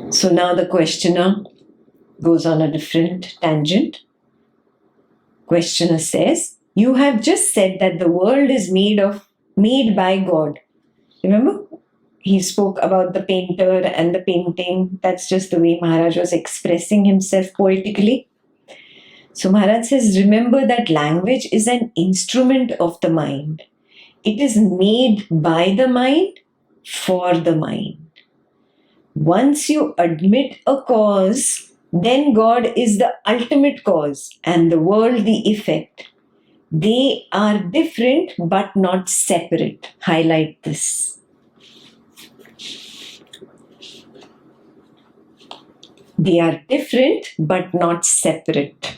So now the questioner goes on a different tangent. Questioner says, you have just said that the world is made by God. Remember? He spoke about the painter and the painting. That's just the way Maharaj was expressing himself poetically. So Maharaj says, remember that language is an instrument of the mind. It is made by the mind for the mind. Once you admit a cause, then God is the ultimate cause and the world the effect. They are different but not separate. Highlight this. They are different but not separate.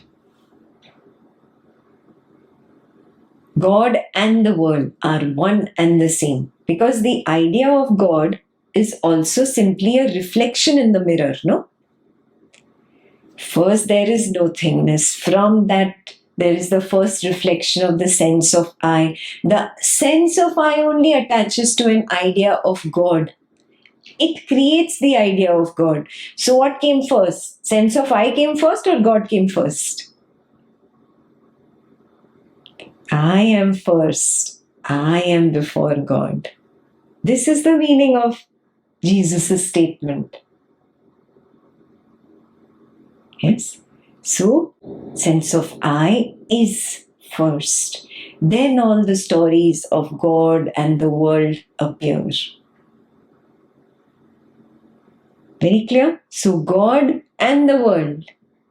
God and the world are one and the same, because the idea of God is also simply a reflection in the mirror, no? First, there is nothingness. From that, there is the first reflection of the sense of I. The sense of I only attaches to an idea of God. It creates the idea of God. So what came first? Sense of I came first or God came first? I am first. I am before God. This is the meaning of Jesus' statement. Yes? So, sense of I is first. Then all the stories of God and the world appear. Very clear? So, God and the world,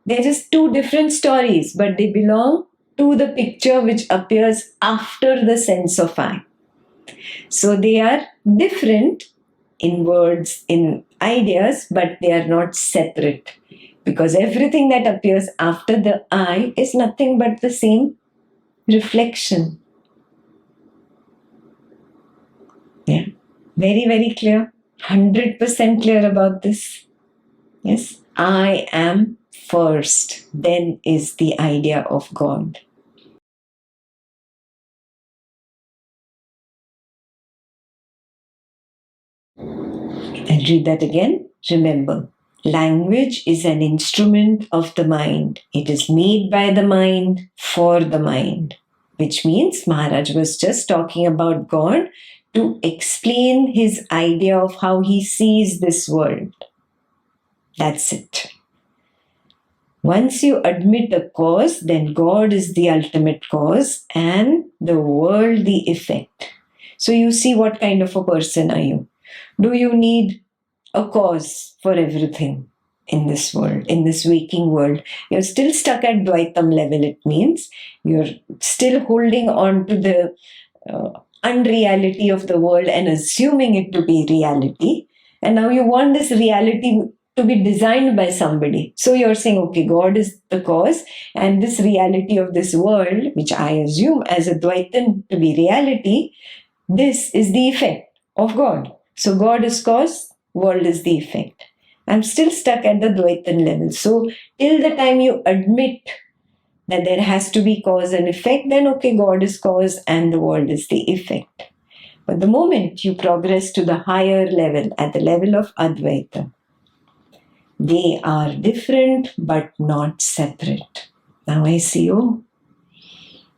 they're just two different stories, but they belong to the picture which appears after the sense of I. So, they are different in words, in ideas, but they are not separate. Because everything that appears after the I is nothing but the same reflection. Yeah. Very, very clear. 100% clear about this. Yes. I am first. Then is the idea of God. And read that again. Remember, language is an instrument of the mind. It is made by the mind for the mind. Which means Maharaj was just talking about God to explain his idea of how he sees this world. That's it. Once you admit a cause, then God is the ultimate cause and the world the effect. So you see, what kind of a person are you? Do you need a cause for everything in this world, in this waking world? You're still stuck at Dvaitam level. It means you're still holding on to the unreality of the world and assuming it to be reality. And now you want this reality to be designed by somebody. So you're saying, okay, God is the cause, and this reality of this world, which I assume as a Dvaitan to be reality, this is the effect of God. So God is cause, world is the effect. I'm still stuck at the Dvaitan level. So till the time you admit that there has to be cause and effect, then okay, God is cause and the world is the effect. But the moment you progress to the higher level, at the level of Advaita, they are different but not separate. Now I see, oh,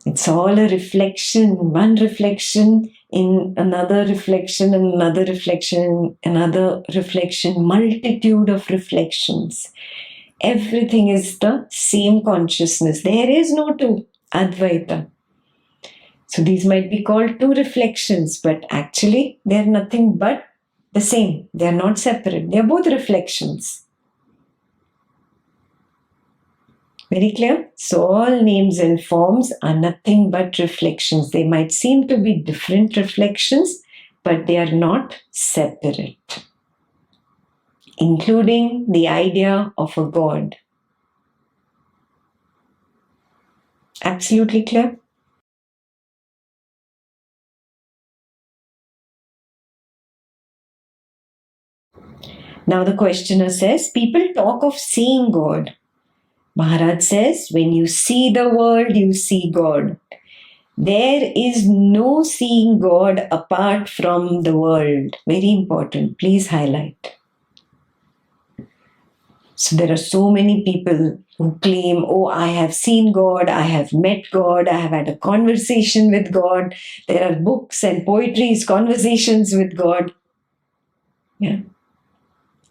it's all a reflection, one reflection in another reflection, and another reflection, another reflection, multitude of reflections. Everything is the same consciousness. There is no two, Advaita. So these might be called two reflections, but actually they're nothing but the same. They're not separate. They're both reflections. Very clear? So all names and forms are nothing but reflections. They might seem to be different reflections, but they are not separate, including the idea of a God. Absolutely clear? Now the questioner says, people talk of seeing God. Maharaj says, when you see the world, you see God. There is no seeing God apart from the world. Very important. Please highlight. So there are so many people who claim, oh, I have seen God, I have met God, I have had a conversation with God. There are books and poetries, conversations with God. Yeah.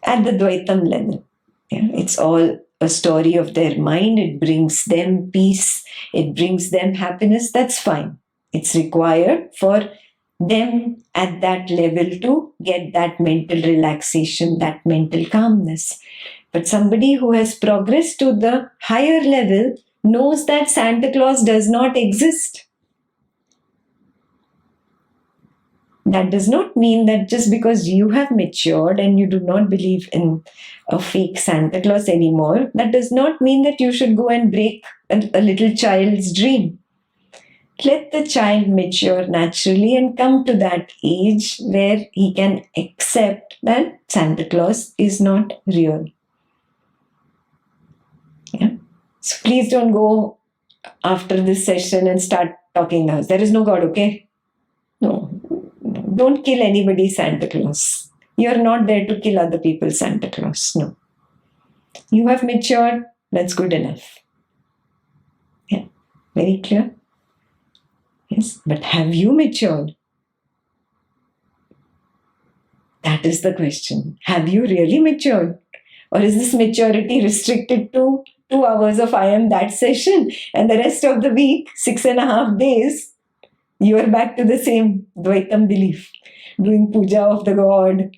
At the Dvaitam level. Yeah. It's all a story of their mind. It brings them peace. It brings them happiness. That's fine. It's required for them at that level to get that mental relaxation, that mental calmness. But somebody who has progressed to the higher level knows that Santa Claus does not exist. That does not mean that just because you have matured and you do not believe in a fake Santa Claus anymore, that does not mean that you should go and break a little child's dream. Let the child mature naturally and come to that age where he can accept that Santa Claus is not real. Yeah. So please don't go after this session and start talking now. There is no God, okay? No. Don't kill anybody, Santa Claus. You're not there to kill other people, Santa Claus. No. You have matured. That's good enough. Yeah. Very clear? Yes. But have you matured? That is the question. Have you really matured? Or is this maturity restricted to 2 hours of I am that session and the rest of the week, 6.5 days, you are back to the same Dvaitam belief, doing puja of the God,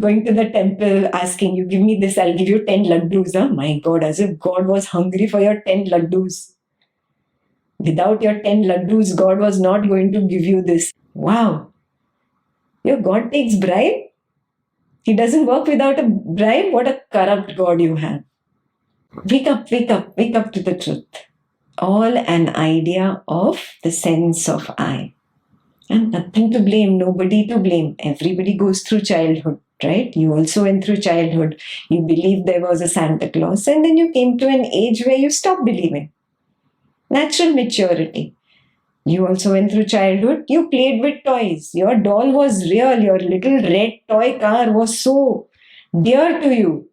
going to the temple, asking, you give me this, I'll give you 10 laddus. Oh my God, as if God was hungry for your 10 laddus. Without your 10 laddus, God was not going to give you this. Wow. Your God takes bribe? He doesn't work without a bribe? What a corrupt God you have. Wake up, wake up, wake up to the truth. All an idea of the sense of I. And nothing to blame, nobody to blame. Everybody goes through childhood, right? You also went through childhood. You believed there was a Santa Claus, and then you came to an age where you stopped believing. Natural maturity. You also went through childhood. You played with toys. Your doll was real. Your little red toy car was so dear to you.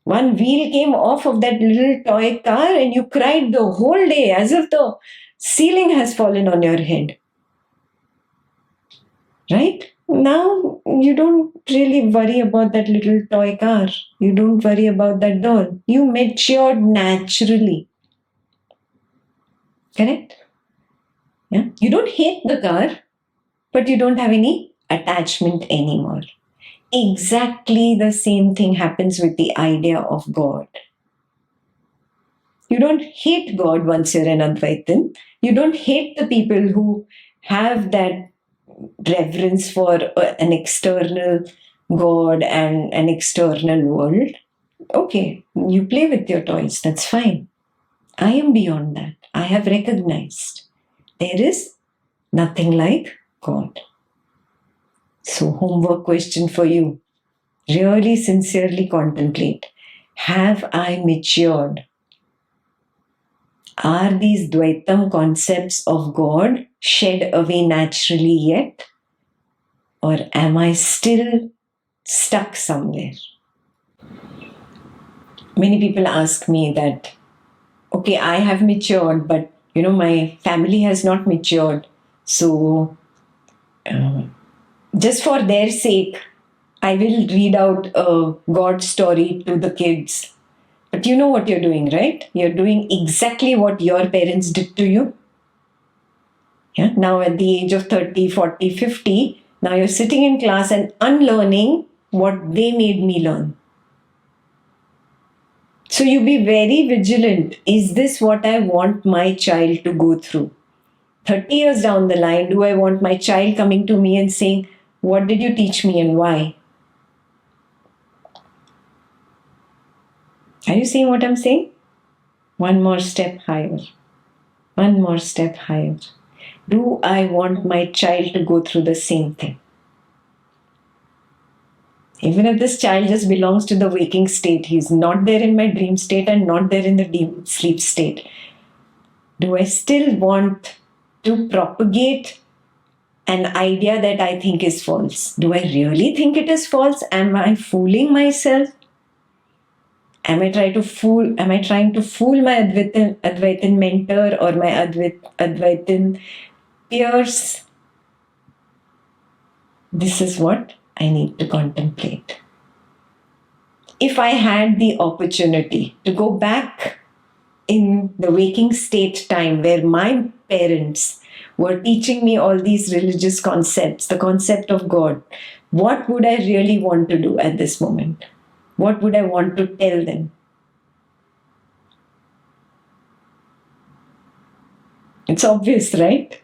One wheel came off of that little toy car and you cried the whole day as if the ceiling has fallen on your head. Right? Now you don't really worry about that little toy car. You don't worry about that doll. You matured naturally. Correct? Yeah? You don't hate the car, but you don't have any attachment anymore. Exactly the same thing happens with the idea of God. You don't hate God once you're an Advaitin. You don't hate the people who have that reverence for an external God and an external world. Okay, you play with your toys, that's fine. I am beyond that. I have recognized there is nothing like God. So, homework question for you. Really sincerely contemplate. Have I matured? Are these Dvaitam concepts of God shed away naturally yet? Or am I still stuck somewhere? Many people ask me that, okay, I have matured, but my family has not matured. So, just for their sake, I will read out a God story to the kids. But you know what you're doing, right? You're doing exactly what your parents did to you. Yeah? Now at the age of 30, 40, 50, now you're sitting in class and unlearning what they made me learn. So you be very vigilant. Is this what I want my child to go through? 30 years down the line, do I want my child coming to me and saying, what did you teach me and why? Are you seeing what I'm saying? One more step higher. One more step higher. Do I want my child to go through the same thing? Even if this child just belongs to the waking state, he's not there in my dream state and not there in the deep sleep state. Do I still want to propagate an idea that I think is false? Do I really think it is false? Am I fooling myself? Am I trying to fool my Advaitin mentor or my Advaitin peers? This is what I need to contemplate. If I had the opportunity to go back in the waking state time where my parents were teaching me all these religious concepts, the concept of God, what would I really want to do at this moment? What would I want to tell them? It's obvious, right?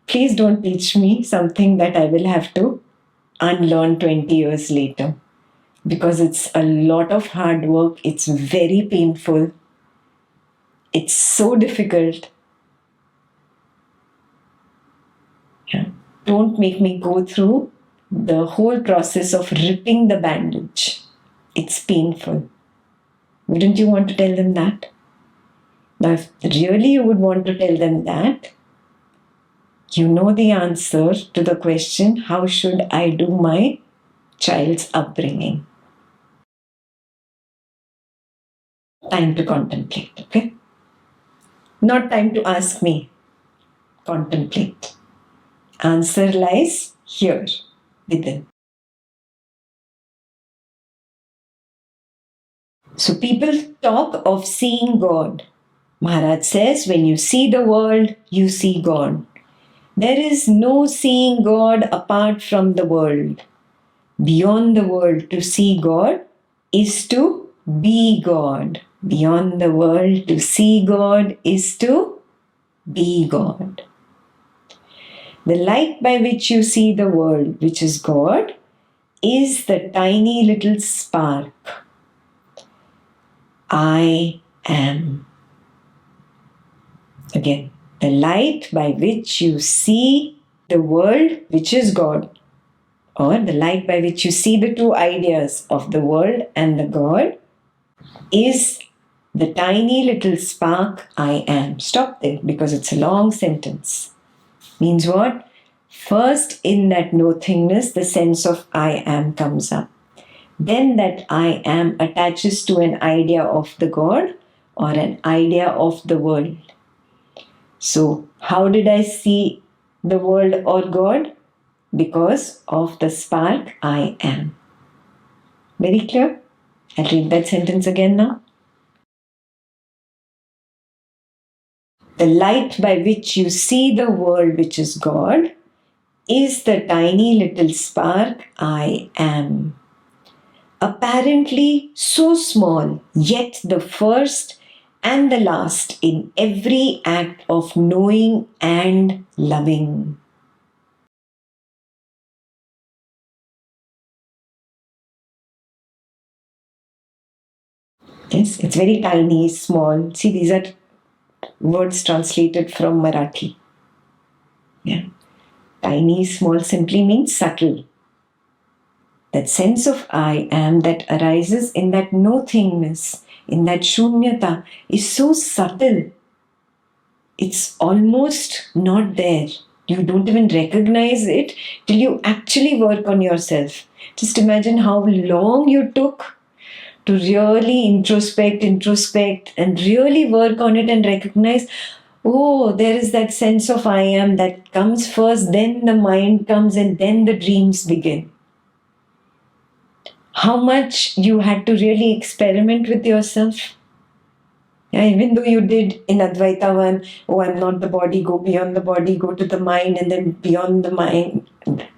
Please don't teach me something that I will have to unlearn 20 years later, because it's a lot of hard work. It's very painful. It's so difficult. Yeah. Don't make me go through the whole process of ripping the bandage. It's painful. Wouldn't you want to tell them that? Now, if really you would want to tell them that, you know the answer to the question, how should I do my child's upbringing? Time to contemplate, okay? Not time to ask me. Contemplate. Answer lies here, within. So people talk of seeing God. Maharaj says, when you see the world, you see God. There is no seeing God apart from the world. Beyond the world, to see God is to be God. Beyond the world, to see God is to be God. The light by which you see the world, which is God, is the tiny little spark. I am. Again, the light by which you see the world, which is God, or the light by which you see the two ideas of the world and the God, is the tiny little spark I am. Stop there, because it's a long sentence. Means what? First, in that nothingness, the sense of I am comes up. Then that I am attaches to an idea of the God or an idea of the world. So, how did I see the world or God? Because of the spark I am. Very clear? I'll read that sentence again now. The light by which you see the world, which is God, is the tiny little spark I am. Apparently so small, yet the first and the last in every act of knowing and loving. Yes, it's very tiny, small. See, these are words translated from Marathi. Yeah. Tiny, small simply means subtle. That sense of I am that arises in that nothingness, in that shunyata, is so subtle. It's almost not there. You don't even recognize it till you actually work on yourself. Just imagine how long you took to really introspect, and really work on it and recognize, oh, there is that sense of I am that comes first, then the mind comes, and then the dreams begin. How much you had to really experiment with yourself. Yeah, even though you did in Advaita 1, oh, I'm not the body, go beyond the body, go to the mind, and then beyond the mind,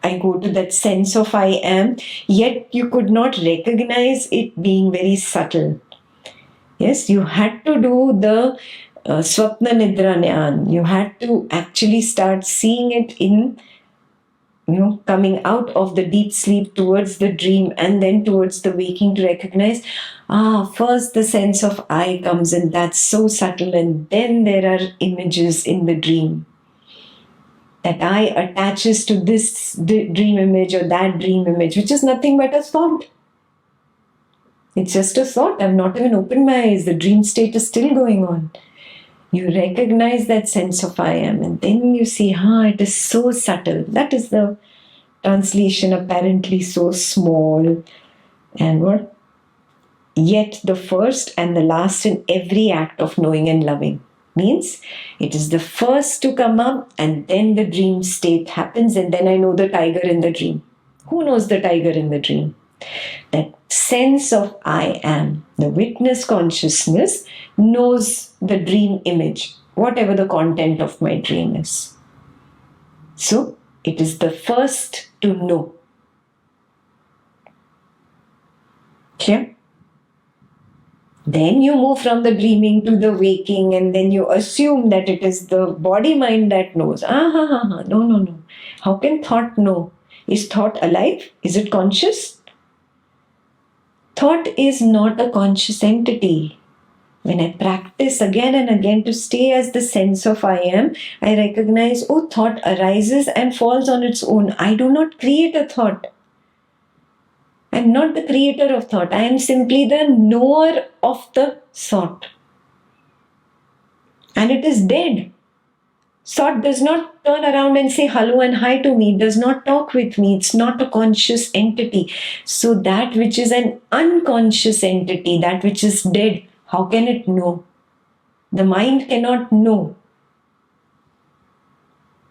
I go to that sense of I am, yet you could not recognize it being very subtle. Yes, you had to do the Swapna Nidra Nyan. You had to actually start seeing it in, coming out of the deep sleep towards the dream and then towards the waking to recognize, first the sense of I comes in, that's so subtle, and then there are images in the dream. That I attaches to this dream image or that dream image, which is nothing but a thought. It's just a thought. I've not even opened my eyes. The dream state is still going on. You recognize that sense of I am, and then you see, it is so subtle. That is the translation, apparently so small. And what? yet the first and the last in every act of knowing and loving. Means it is the first to come up, and then the dream state happens, and then I know the tiger in the dream. Who knows the tiger in the dream? That sense of I am, the witness consciousness, knows the dream image, whatever the content of my dream is. So it is the first to know. Clear? Then you move from the dreaming to the waking, and then you assume that it is the body mind that knows. No. How can thought know? Is thought alive? Is it conscious? Thought is not a conscious entity. When I practice again and again to stay as the sense of I am, I recognize, oh, thought arises and falls on its own. I do not create a thought. I am not the creator of thought. I am simply the knower of the thought. And it is dead. Thought does not turn around and say hello and hi to me. It does not talk with me. It's not a conscious entity. So that which is an unconscious entity, that which is dead, how can it know? The mind cannot know.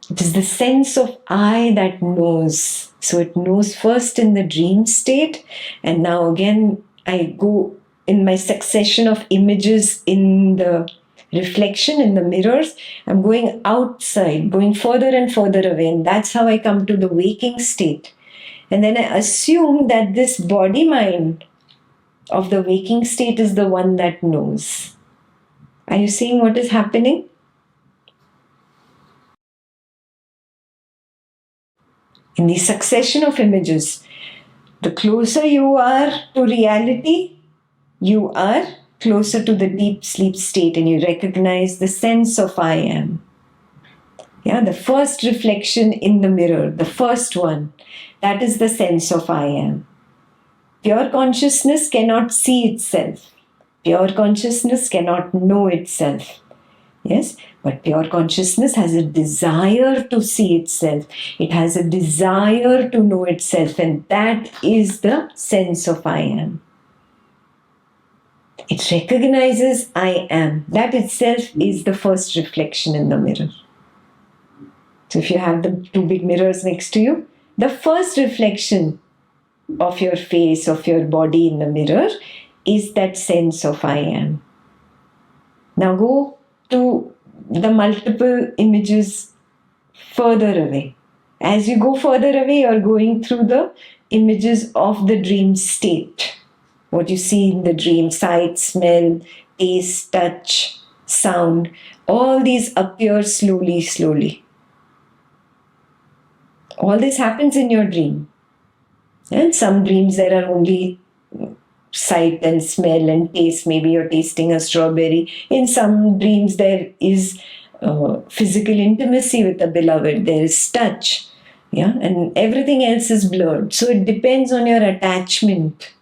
It is the sense of I that knows. So it knows first in the dream state, and now again I go in my succession of images in the reflection in the mirrors. I'm going outside, going further and further away, and that's how I come to the waking state. And then I assume that this body mind of the waking state is the one that knows. Are you seeing what is happening? In the succession of images, the closer you are to reality, you are closer to the deep sleep state, and you recognize the sense of I am. Yeah, the first reflection in the mirror, the first one, that is the sense of I am. Pure consciousness cannot see itself. Pure consciousness cannot know itself. Yes, but pure consciousness has a desire to see itself. It has a desire to know itself, and that is the sense of I am. It recognizes I am. That itself is the first reflection in the mirror. So if you have the two big mirrors next to you, the first reflection of your face, of your body in the mirror, is that sense of I am. Now go to the multiple images further away. As you go further away, you're going through the images of the dream state. What you see in the dream, sight, smell, taste, touch, sound, all these appear slowly. All this happens in your dream. And some dreams there are only sight and smell and taste. Maybe you're tasting a strawberry. In some dreams there is physical intimacy with the beloved. There is touch. Yeah, and everything else is blurred. So it depends on your attachment.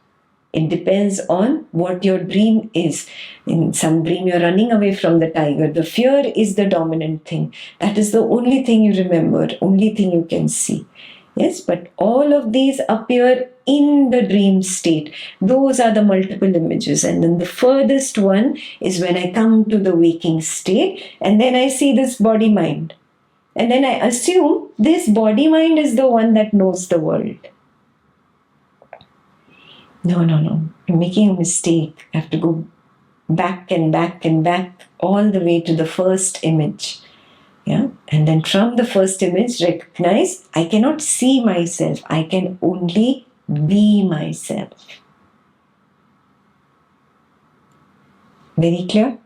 It depends on what your dream is. In some dream you're running away from the tiger. The fear is the dominant thing. That is the only thing you remember, only thing you can see. Yes, but all of these appear in the dream state. Those are the multiple images. And then the furthest one is when I come to the waking state, and then I see this body mind. And then I assume this body mind is the one that knows the world. No. You're making a mistake. I have to go back and back all the way to the first image. Yeah? And then from the first image, recognize I cannot see myself. I can only be myself. Very clear?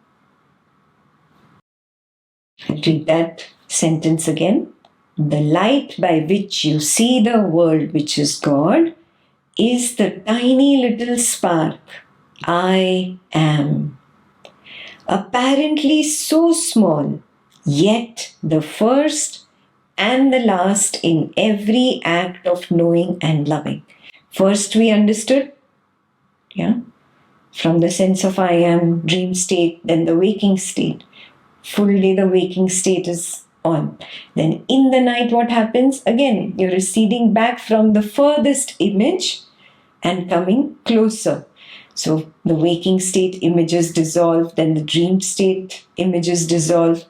I'll read that sentence again. The light by which you see the world, which is God, is the tiny little spark I am. Apparently so small, yet the first and the last in every act of knowing and loving. First we understood, from the sense of I am, dream state, then the waking state. Fully the waking state is on. Then in the night what happens? Again, you're receding back from the furthest image and coming closer. So the waking state images dissolve, then the dream state images dissolve.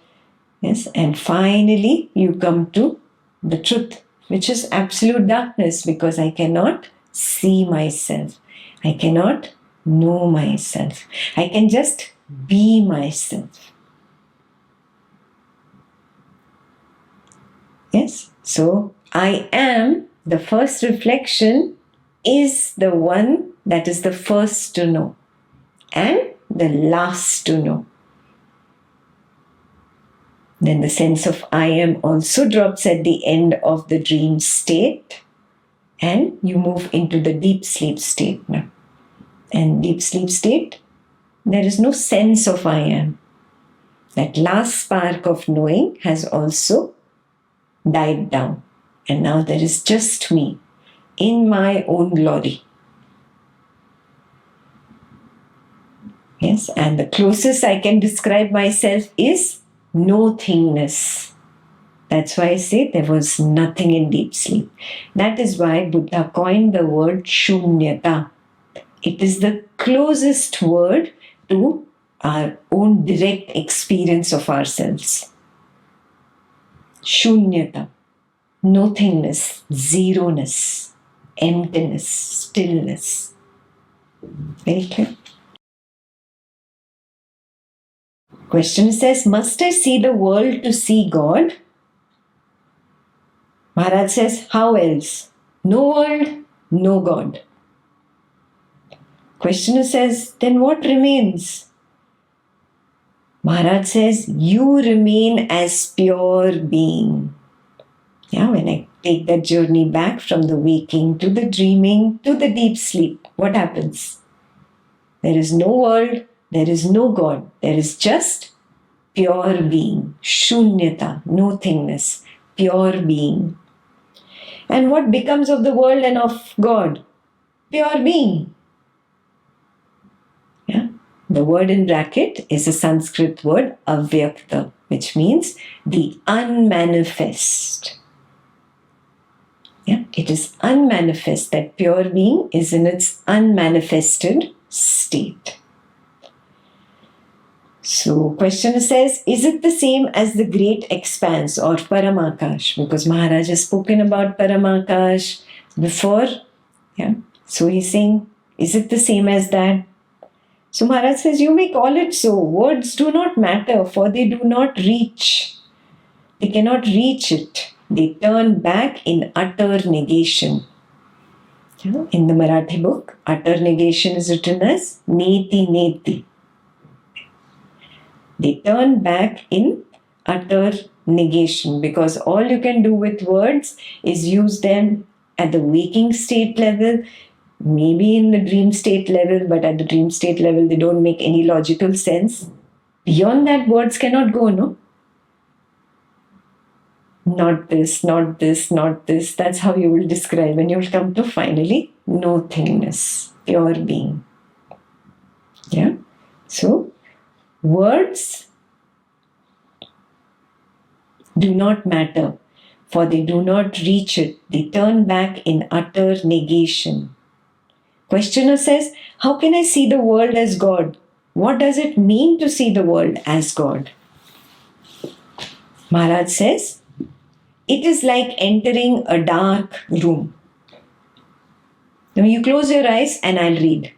Yes, and finally you come to the truth, which is absolute darkness, because I cannot see myself. I cannot know myself. I can just be myself. Yes, so I am, the first reflection, is the one that is the first to know and the last to know. Then the sense of I am also drops at the end of the dream state, and you move into the deep sleep state now. And deep sleep state, there is no sense of I am. That last spark of knowing has also died down. And now there is just me in my own glory. Yes, and the closest I can describe myself is no-thingness. That's why I say there was nothing in deep sleep. That is why Buddha coined the word shunyata. It is the closest word to our own direct experience of ourselves. Shunyata, nothingness, zeroness, emptiness, stillness. Very clear? Question says, must I see the world to see God? Maharaj says, how else? No world, no God. Questioner says, then what remains? Maharaj says, you remain as pure being. Yeah, when I take that journey back from the waking to the dreaming to the deep sleep, what happens? There is no world, there is no God, there is just pure being, shunyata, nothingness, pure being. And what becomes of the world and of God? Pure being. Yeah. The word in bracket is a Sanskrit word, avyakta, which means the unmanifest. Yeah. It is unmanifest, that pure being is in its unmanifested state. So, questioner says, is it the same as the great expanse or Paramakash? Because Maharaj has spoken about Paramakash before. Yeah. So he's saying, is it the same as that? So Maharaj says, you may call it so. Words do not matter, for they do not reach. They cannot reach it. They turn back in utter negation. In the Marathi book, utter negation is written as neti neti. They turn back in utter negation, because all you can do with words is use them at the waking state level, maybe in the dream state level, but at the dream state level they don't make any logical sense. Beyond that, words cannot go, no? Not this, not this, not this. That's how you will describe, and you'll come to finally nothingness, pure being. Yeah? So, words do not matter, for they do not reach it. They turn back in utter negation. Questioner says, how can I see the world as God? What does it mean to see the world as God? Maharaj says, it is like entering a dark room. Now you close your eyes and I'll read.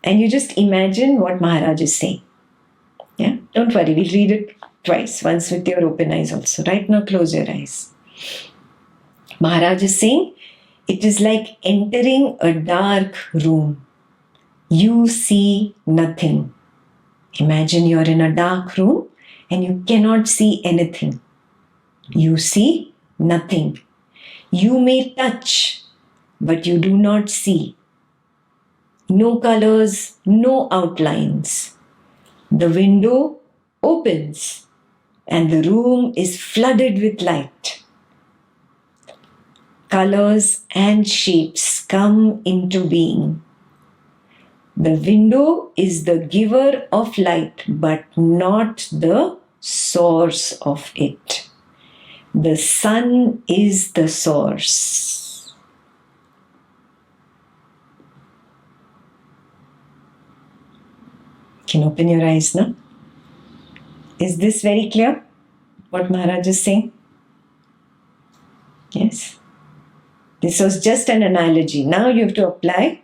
And you just imagine what Maharaj is saying. Yeah, don't worry, we'll read it twice, once with your open eyes also. Right now, close your eyes. Maharaj is saying, it is like entering a dark room. You see nothing. Imagine you're in a dark room and you cannot see anything. You see nothing. You may touch, but you do not see. No colors, no outlines. The window opens and the room is flooded with light. Colors and shapes come into being. The window is the giver of light, but not the source of it. The sun is the source. Can open your eyes now. Is this very clear? What Maharaj is saying? Yes. This was just an analogy. Now you have to apply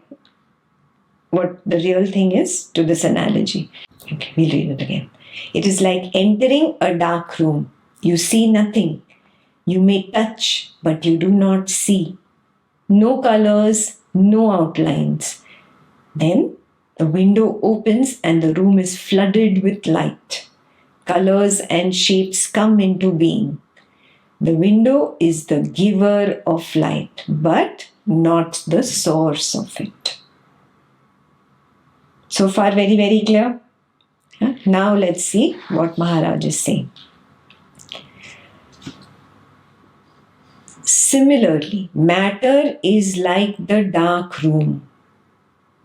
what the real thing is to this analogy. Okay, we'll read it again. It is like entering a dark room. You see nothing. You may touch, but you do not see. No colors, no outlines. Then the window opens and the room is flooded with light. Colors and shapes come into being. The window is the giver of light, but not the source of it. So far, very, very clear? Now let's see what Maharaj is saying. Similarly, matter is like the dark room.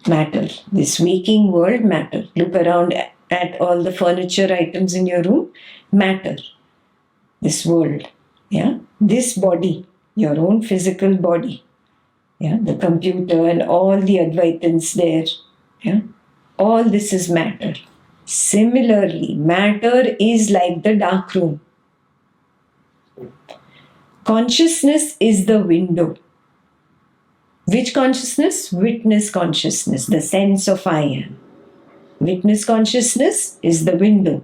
Matter, this waking world, matter. Look around at all the furniture items in your room. Matter, this world. Yeah, this body, your own physical body. Yeah, the computer and all the Advaitins there. Yeah, all this is matter. Similarly, matter is like the dark room. Consciousness is the window. Which consciousness? Witness consciousness, the sense of I am. Witness consciousness is the window,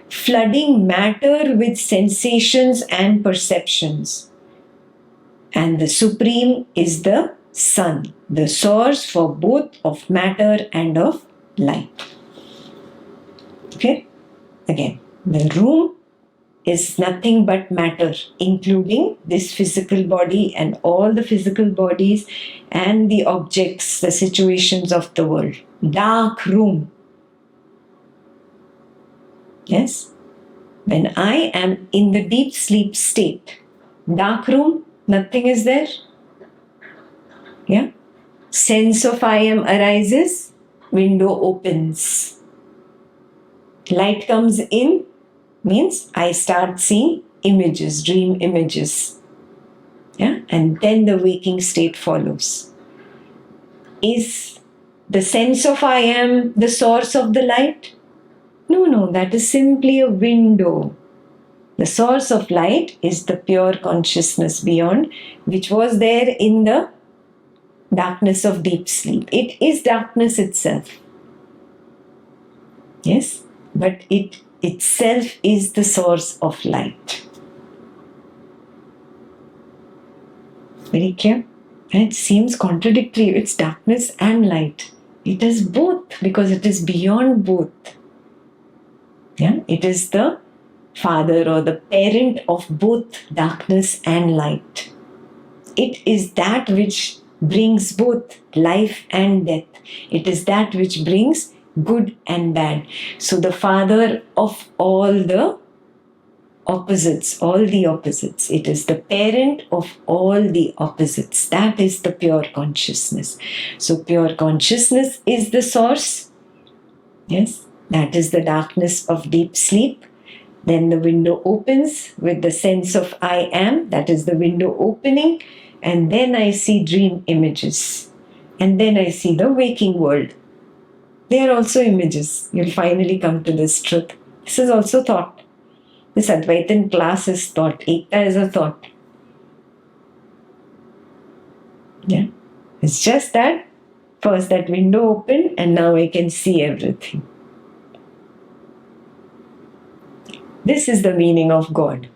flooding matter with sensations and perceptions. And the Supreme is the sun, the source for both of matter and of light. Okay? Again, the room is nothing but matter, including this physical body and all the physical bodies and the objects, the situations of the world. Dark room. Yes? When I am in the deep sleep state, dark room, nothing is there. Yeah? Sense of I am arises, window opens. Light comes in, means I start seeing images, dream images. Yeah? And then the waking state follows. Is the sense of I am the source of the light? No, that is simply a window. The source of light is the pure consciousness beyond, which was there in the darkness of deep sleep. It is darkness itself. Yes? But it itself is the source of light. Very clear? It seems contradictory. It's darkness and light. It is both because it is beyond both. Yeah? It is the father or the parent of both darkness and light. It is that which brings both life and death. It is that which brings good and bad. So the father of all the opposites, all the opposites. It is the parent of all the opposites. That is the pure consciousness. So pure consciousness is the source. Yes, that is the darkness of deep sleep. Then the window opens with the sense of I am. That is the window opening. And then I see dream images. And then I see the waking world. They are also images. You'll finally come to this truth. This is also thought. This Advaitin class is thought. Ekta is a thought. Yeah. It's just that first that window opened and now I can see everything. This is the meaning of God.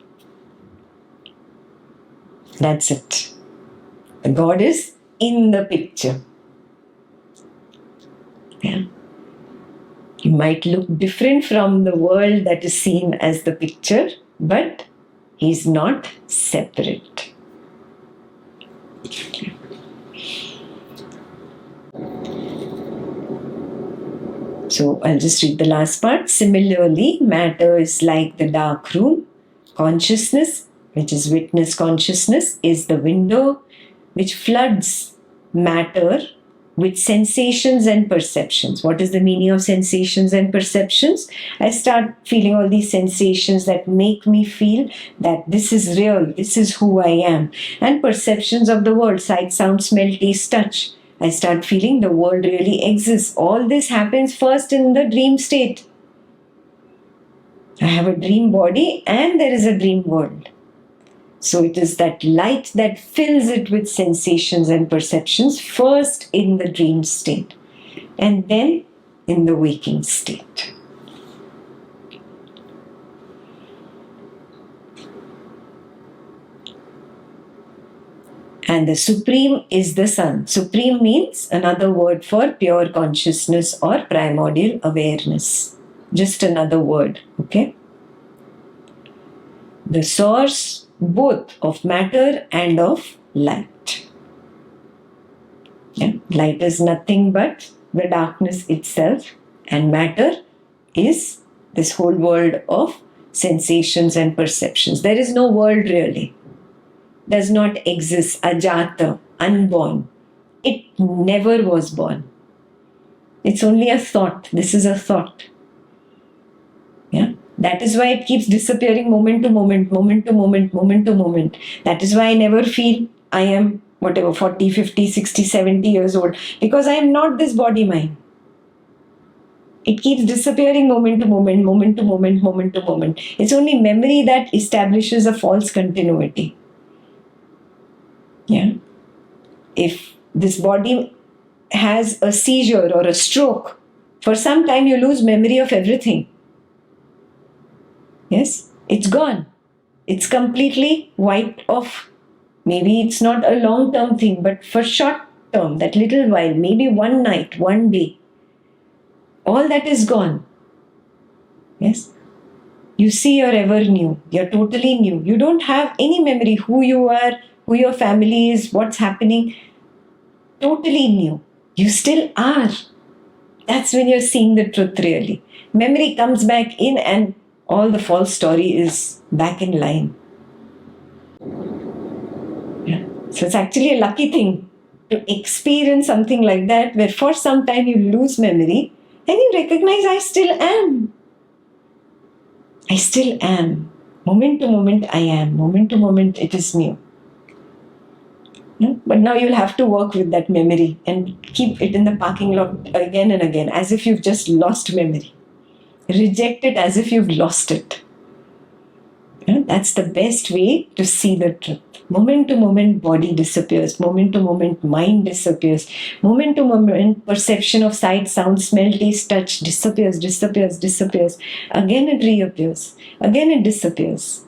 That's it. The God is in the picture. Yeah. You might look different from the world that is seen as the picture, but He's not separate. So I'll just read the last part. Similarly, matter is like the dark room. Consciousness, which is witness consciousness, is the window which floods matter with sensations and perceptions. What is the meaning of sensations and perceptions? I start feeling all these sensations that make me feel that this is real, this is who I am. And perceptions of the world, sight, sound, smell, taste, touch. I start feeling the world really exists. All this happens first in the dream state. I have a dream body and there is a dream world. So it is that light that fills it with sensations and perceptions first in the dream state and then in the waking state. And the Supreme is the Sun. Supreme means another word for pure consciousness or primordial awareness. Just another word, okay? The source both of matter and of light. Yeah? Light is nothing but the darkness itself, and matter is this whole world of sensations and perceptions. There is no world really. Does not exist, ajata, unborn. It never was born. It's only a thought. This is a thought. Yeah. That is why it keeps disappearing moment to moment, moment to moment, moment to moment. That is why I never feel I am 40, 50, 60, 70 years old. Because I am not this body mind. It keeps disappearing moment to moment, moment to moment, moment to moment. It's only memory that establishes a false continuity. Yeah. If this body has a seizure or a stroke, for some time you lose memory of everything. Yes, it's gone. It's completely wiped off. Maybe it's not a long-term thing, but for short term, that little while, maybe one night, one day, all that is gone. Yes. You see you're ever new. You're totally new. You don't have any memory who you are, who your family is, what's happening. Totally new. You still are. That's when you're seeing the truth really. Memory comes back in and all the false story is back in line. Yeah. So it's actually a lucky thing to experience something like that where for some time you lose memory and you recognize I still am. I still am. Moment to moment I am. Moment to moment it is new. No? But now you'll have to work with that memory and keep it in the parking lot again and again as if you've just lost memory. Reject it as if you've lost it. Yeah? That's the best way to see the truth. Moment to moment body disappears. Moment to moment mind disappears. Moment to moment perception of sight, sound, smell, taste, touch disappears, disappears, disappears. Again it reappears. Again it disappears.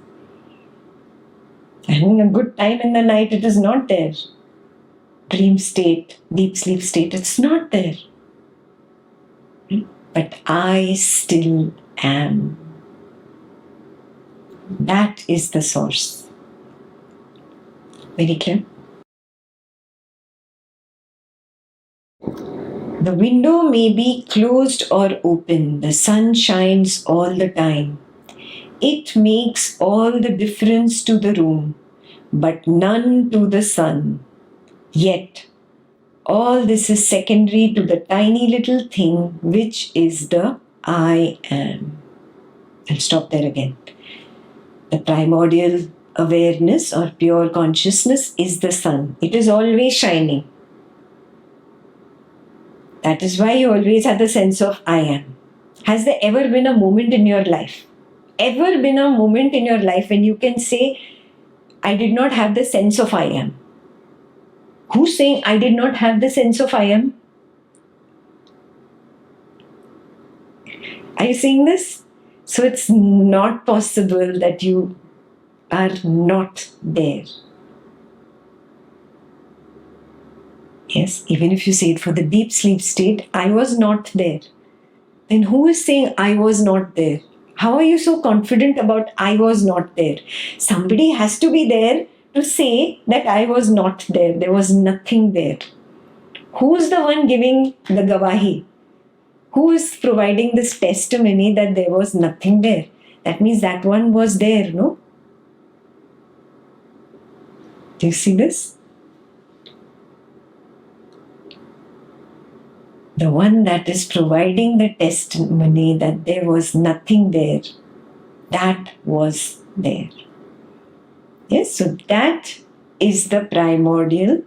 Having a good time in the night, it is not there. Dream state, deep sleep state, it's not there. But I still am. That is the source. Very clear? The window may be closed or open. The sun shines all the time. It makes all the difference to the room, but none to the sun. Yet, all this is secondary to the tiny little thing which is the I am. I'll stop there again. The primordial awareness or pure consciousness is the sun. It is always shining. That is why you always have the sense of I am. Has there ever been a moment in your life? Ever been a moment in your life when you can say, I did not have the sense of I am? Who's saying I did not have the sense of I am? Are you seeing this? So it's not possible that you are not there. Yes, even if you say it for the deep sleep state, I was not there. Then who is saying I was not there? How are you so confident about I was not there? Somebody has to be there to say that I was not there. There was nothing there. Who's the one giving the gavahi? Who is providing this testimony that there was nothing there? That means that one was there, no? Do you see this? The one that is providing the testimony that there was nothing there, that was there. Yes, so that is the primordial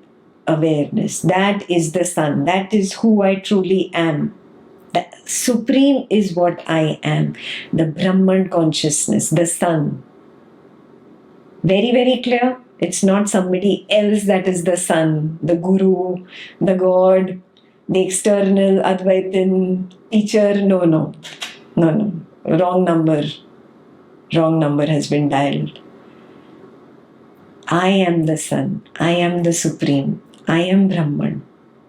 awareness. That is the sun. That is who I truly am. The supreme is what I am. The Brahman consciousness, the sun. Very, very clear? It's not somebody else that is the sun, the guru, the god, the external Advaitin teacher. No, no. No, no. Wrong number. Wrong number has been dialed. I am the sun. I am the supreme. I am Brahman.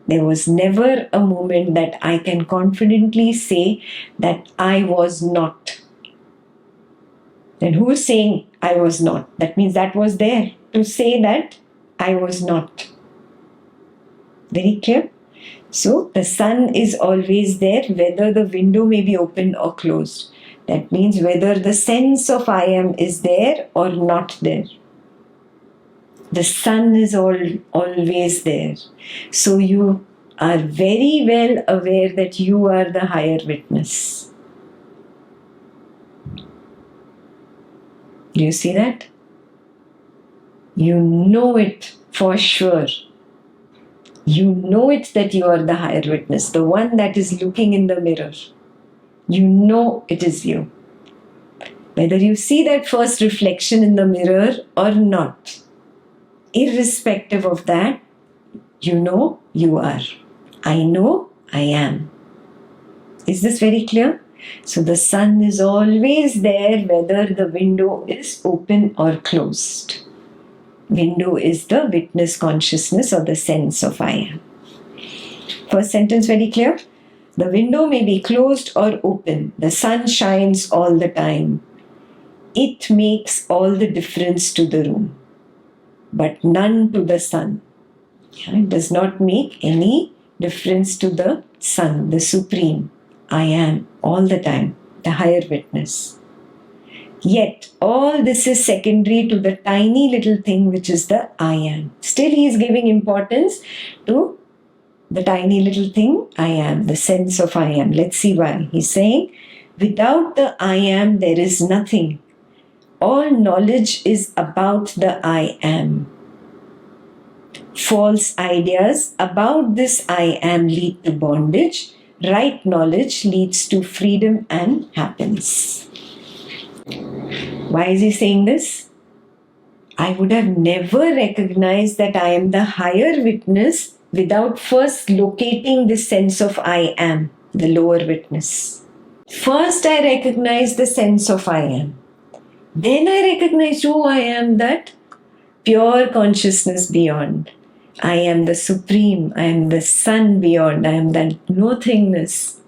There was never a moment that I can confidently say that I was not. Then who is saying I was not? That means that was there to say that I was not. Very clear? So the sun is always there, whether the window may be open or closed. That means whether the sense of I am is there or not there. The sun is always there. So you are very well aware that you are the higher witness. Do you see that? You know it for sure. You know it that you are the higher witness, the one that is looking in the mirror. You know it is you. Whether you see that first reflection in the mirror or not, irrespective of that, you know you are. I know I am. Is this very clear? So the sun is always there whether the window is open or closed. Window is the witness consciousness or the sense of I am. First sentence very clear? The window may be closed or open. The sun shines all the time. It makes all the difference to the room, but none to the sun. It does not make any difference to the sun, the supreme. I am all the time, the higher witness. Yet all this is secondary to the tiny little thing which is the I am. Still he is giving importance to the tiny little thing I am, the sense of I am. Let's see why. He's saying, without the I am there is nothing. All knowledge is about the I am. False ideas about this I am lead to bondage. Right knowledge leads to freedom and happiness. Why is he saying this? I would have never recognized that I am the higher witness without first locating this sense of I am, the lower witness. First I recognize the sense of I am. Then I recognize who I am, that pure consciousness beyond. I am the supreme. I am the sun beyond. I am that nothingness.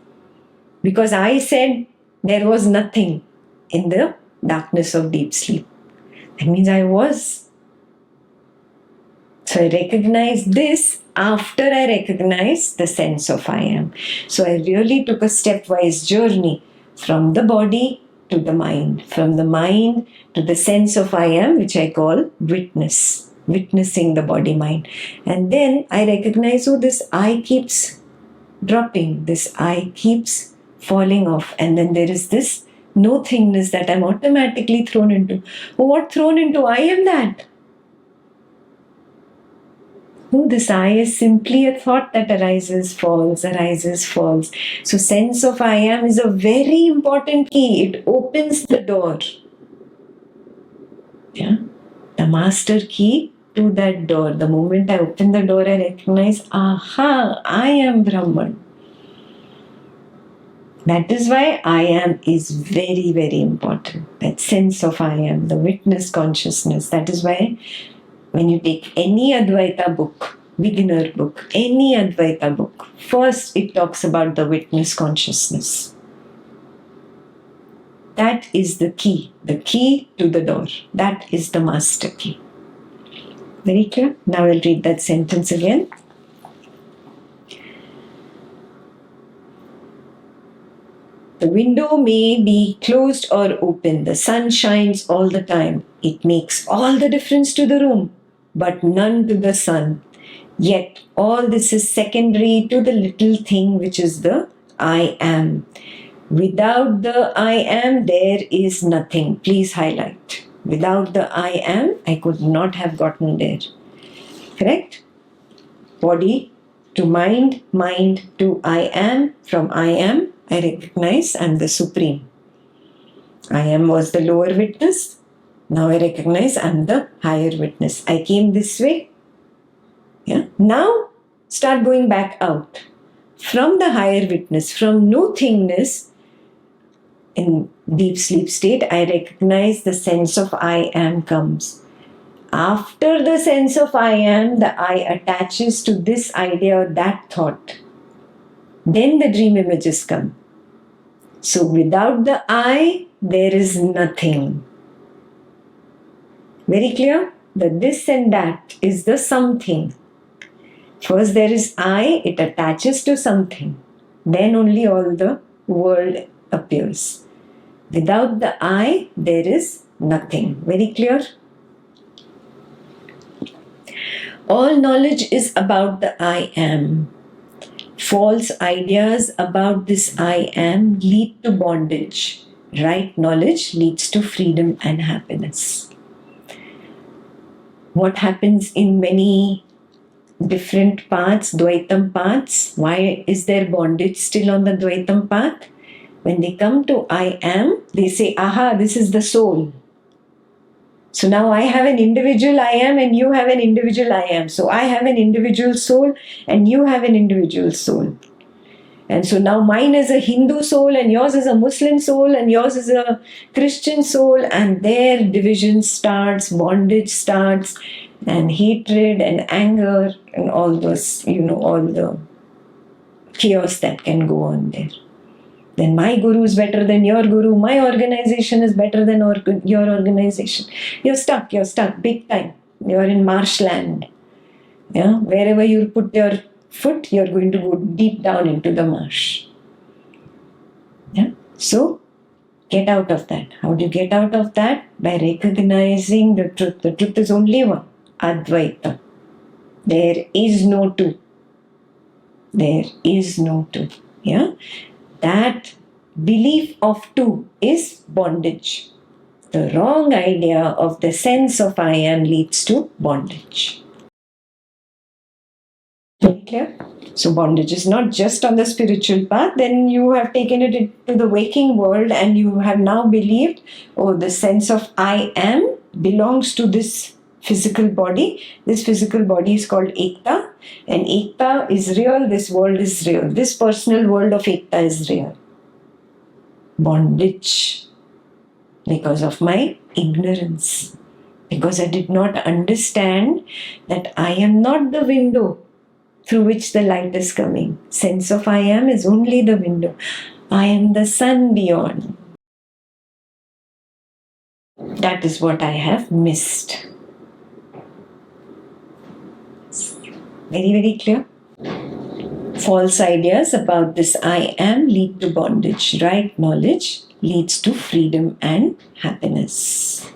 Because I said there was nothing in the darkness of deep sleep. That means I was. So I recognize this after I recognize the sense of I am. So I really took a stepwise journey from the body to the mind, from the mind to the sense of I am, which I call witness, witnessing the body mind. And then I recognize, oh, this I keeps dropping, this I keeps falling off, and then there is this nothingness that I'm automatically thrown into. Oh, what thrown into? I am that. No, this I is simply a thought that arises, falls, arises, falls. So sense of I am is a very important key. It opens the door. Yeah? The master key to that door. The moment I open the door, I recognize, aha, I am Brahman. That is why I am is very, very important. That sense of I am, the witness consciousness. That is why when you take any Advaita book, beginner book, any Advaita book, first it talks about the witness consciousness. That is the key to the door. That is the master key. Very clear? Now I'll read that sentence again. The window may be closed or open. The sun shines all the time. It makes all the difference to the room, but none to the sun. Yet all this is secondary to the little thing which is the I am. Without the I am, there is nothing. Please highlight. Without the I am, I could not have gotten there. Correct? body to mind, mind to I am, from I recognize I'm the supreme. I am was the lower witness. Now I recognize I'm the higher witness. I came this way. Yeah. Now start going back out. From the higher witness, from no thingness, in deep sleep state, I recognize the sense of I am comes. After the sense of I am, the I attaches to this idea or that thought. Then the dream images come. So without the I, there is nothing. Very clear? The this and that is the something. First there is I, it attaches to something. Then only all the world appears. Without the I, there is nothing. Very clear? All knowledge is about the I am. False ideas about this I am lead to bondage. Right knowledge leads to freedom and happiness. What happens in many different paths, Dvaitam paths? Why is there bondage still on the Dvaitam path? When they come to I am, they say, aha, this is the soul. So now I have an individual I am and you have an individual I am. So I have an individual soul and you have an individual soul. And so now mine is a Hindu soul and yours is a Muslim soul and yours is a Christian soul, and their division starts, bondage starts, and hatred and anger and all those, all the chaos that can go on there. Then my guru is better than your guru, my organization is better than your organization. You're stuck big time. You're in marshland. Yeah? Wherever you put your foot, you're going to go deep down into the marsh. Yeah? So, get out of that. How do you get out of that? By recognizing the truth. The truth is only one, Advaita. There is no two. There is no two. Yeah? That belief of two is bondage. The wrong idea of the sense of I am leads to bondage. Clear? So bondage is not just on the spiritual path. Then you have taken it into the waking world and you have now believed, oh, the sense of I am belongs to this physical body. This physical body is called Ekta, and Ekta is real, this world is real. This personal world of Ekta is real. Bondage. Because of my ignorance. Because I did not understand that I am not the window through which the light is coming. Sense of I am is only the window. I am the sun beyond. That is what I have missed. Very, very clear? False ideas about this I am lead to bondage. Right knowledge leads to freedom and happiness.